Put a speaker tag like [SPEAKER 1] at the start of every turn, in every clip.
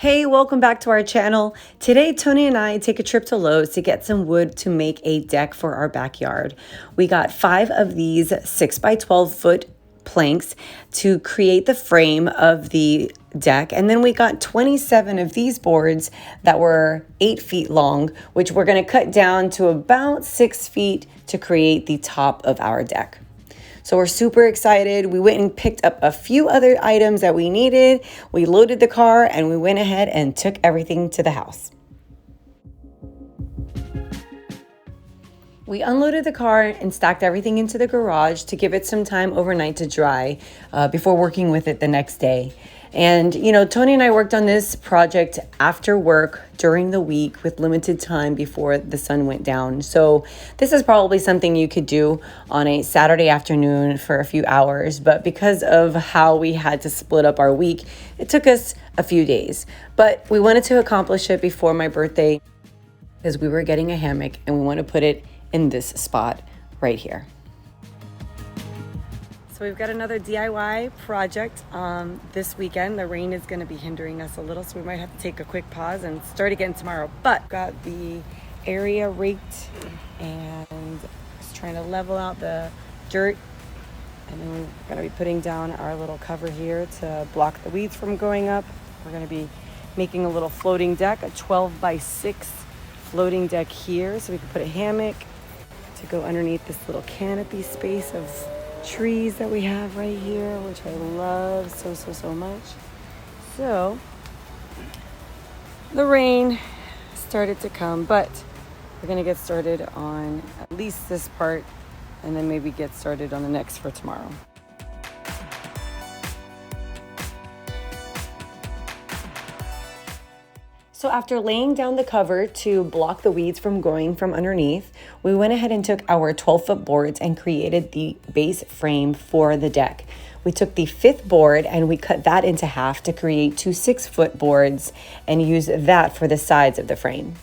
[SPEAKER 1] Hey, welcome back to our channel. Today, Tony and I take a trip to Lowe's to get some wood to make a deck for our backyard. We got 5 of these 6 by 12 foot planks to create the frame of the deck. And then we got 27 of these boards that were 8 feet long, which we're gonna cut down to about 6 feet to create the top of our deck. So we're super excited. We went and picked up a few other items that we needed. We loaded the car and we went ahead and took everything to the house. We unloaded the car and stacked everything into the garage to give it some time overnight to dry before working with it the next day. And, you know, Tony and I worked on this project after work during the week with limited time before the sun went down. So this is probably something you could do on a Saturday afternoon for a few hours. But because of how we had to split up our week, it took us a few days. But we wanted to accomplish it before my birthday because we were getting a hammock and we want to put it in this spot right here. So we've got another DIY project this weekend. The rain is going to be hindering us a little, so we might have to take a quick pause and start again tomorrow. But got the area raked and just trying to level out the dirt. And then we're going to be putting down our little cover here to block the weeds from going up. We're going to be making a little floating deck, a 12 by 6 floating deck here, so we can put a hammock to go underneath this little canopy space of trees that we have right here, which I love so much. So the rain started to come, but we're gonna get started on at least this part and then maybe get started on the next for tomorrow. So after laying down the cover to block the weeds from going from underneath, we went ahead and took our 12-foot boards and created the base frame for the deck. We took the 5th board and we cut that into half to create 2 6-foot boards and use that for the sides of the frame.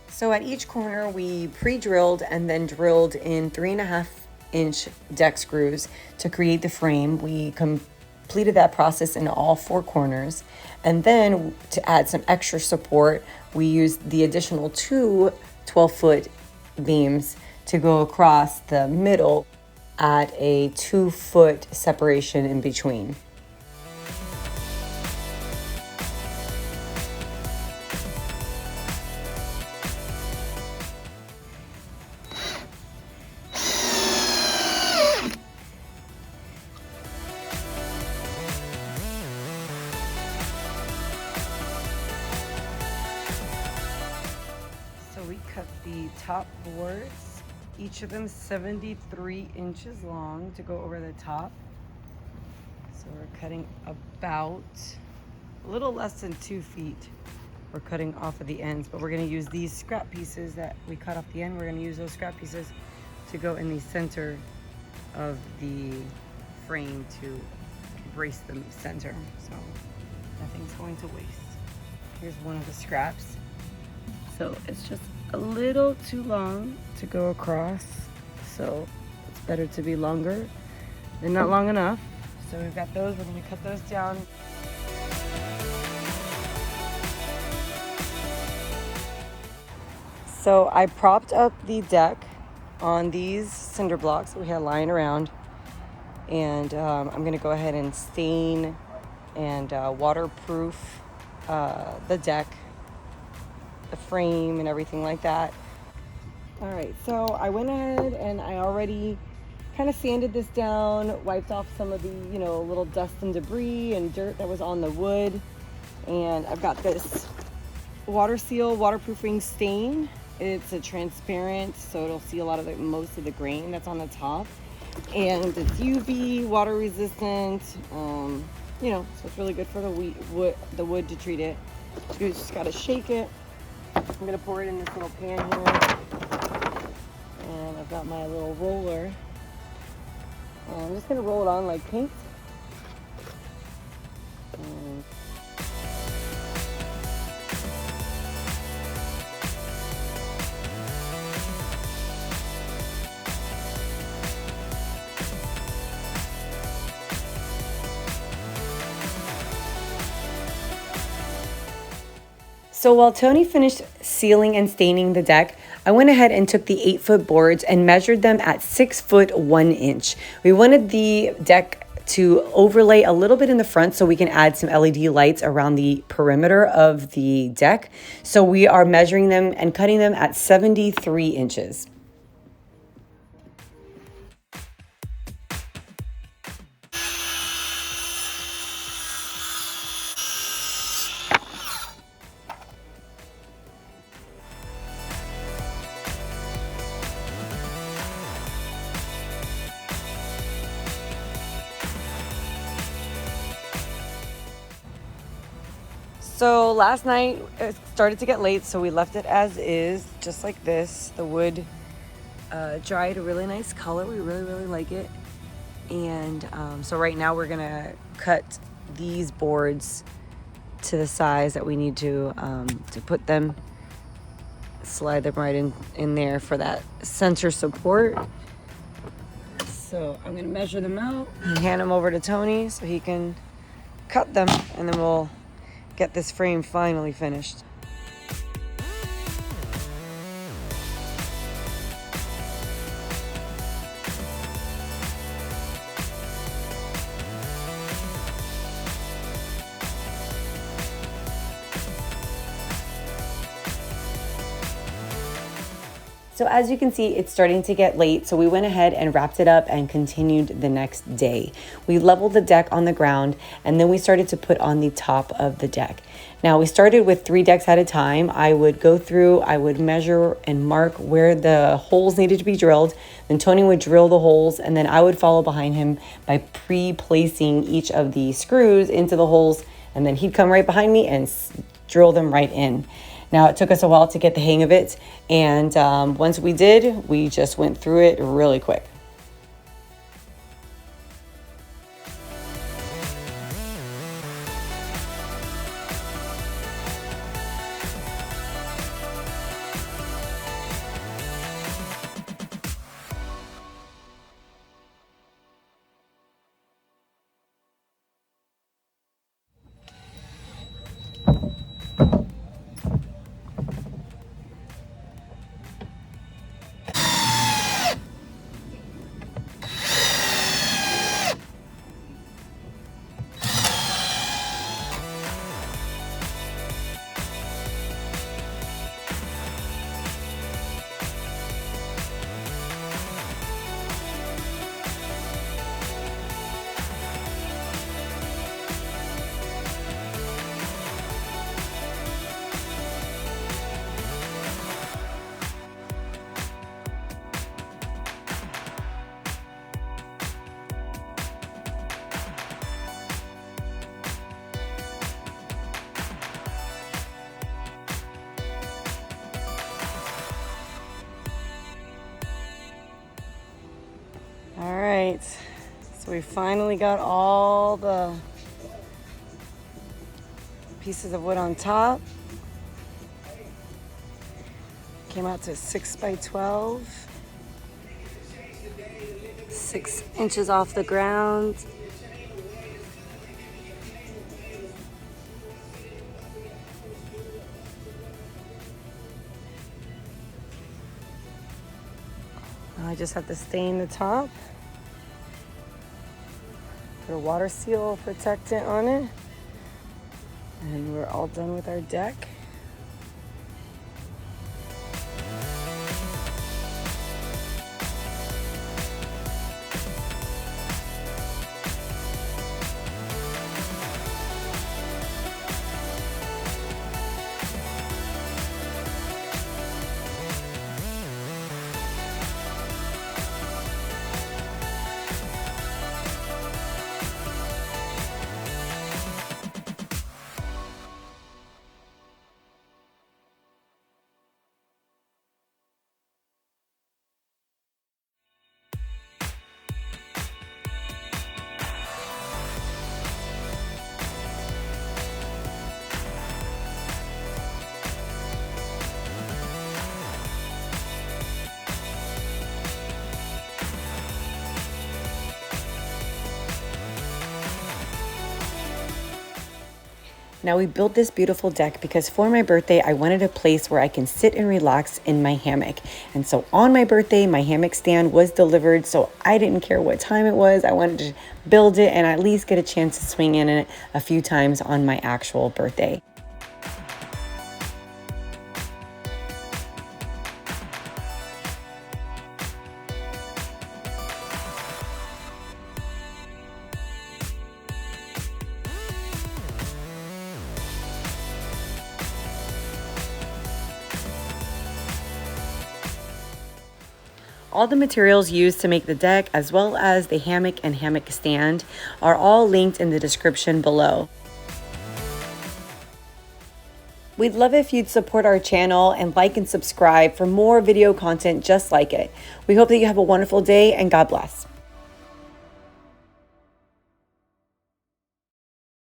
[SPEAKER 1] So at each corner we pre-drilled and then drilled in 3.5-inch deck screws to create the frame. We completed that process in all 4 corners. And then to add some extra support, we used the additional 2 12-foot beams to go across the middle at a 2-foot separation in between. We cut the top boards, each of them 73 inches long to go over the top. So we're cutting about a little less than 2 feet. We're cutting off of the ends, but we're going to use these scrap pieces that we cut off the end. We're going to use those scrap pieces to go in the center of the frame to brace the center. So nothing's going to waste. Here's one of the scraps. So it's just a little too long to go across, so it's better to be longer than not long enough. So we've got those, we're going to cut those down. So I propped up the deck on these cinder blocks that we had lying around, and I'm going to go ahead and stain and waterproof the deck, the frame and everything like that. All right, so I went ahead and I already kind of sanded this down, wiped off some of the, little dust and debris and dirt that was on the wood. And I've got this water seal waterproofing stain. It's a transparent, so it'll see most of the grain that's on the top. And it's UV, water resistant, so it's really good for the wood to treat it. You just gotta shake it. I'm gonna pour it in this little pan here, and I've got my little roller. And I'm just gonna roll it on like paint. And So while Tony finished sealing and staining the deck, I went ahead and took the 8-foot boards and measured them at 6 foot 1 inch. We wanted the deck to overlay a little bit in the front so we can add some LED lights around the perimeter of the deck. So we are measuring them and cutting them at 73 inches. So last night it started to get late, so we left it as is, just like this. The wood dried a really nice color. We really like it. And so right now we're gonna cut these boards to the size that we need to put them, slide them right in there for that center support. So I'm gonna measure them out and hand them over to Tony so he can cut them, and then we'll get this frame finally finished. So as you can see, it's starting to get late, so we went ahead and wrapped it up and continued the next day. We leveled the deck on the ground, and then we started to put on the top of the deck. Now, we started with 3 decks at a time. I would go through, I would measure and mark where the holes needed to be drilled. Then Tony would drill the holes, and then I would follow behind him by pre-placing each of the screws into the holes, and then he'd come right behind me and drill them right in. Now, it took us a while to get the hang of it, and once we did, we just went through it really quick. All right, so we finally got all the pieces of wood on top. Came out to 6 by 12, 6 inches off the ground. Now I just have to stain the top. Put a water seal protectant on it. And we're all done with our deck. Now we built this beautiful deck because for my birthday, I wanted a place where I can sit and relax in my hammock. And so on my birthday, my hammock stand was delivered. So I didn't care what time it was. I wanted to build it and at least get a chance to swing in it a few times on my actual birthday. All the materials used to make the deck, as well as the hammock and hammock stand, are all linked in the description below. We'd love if you'd support our channel and like and subscribe for more video content just like it. We hope that you have a wonderful day and God bless.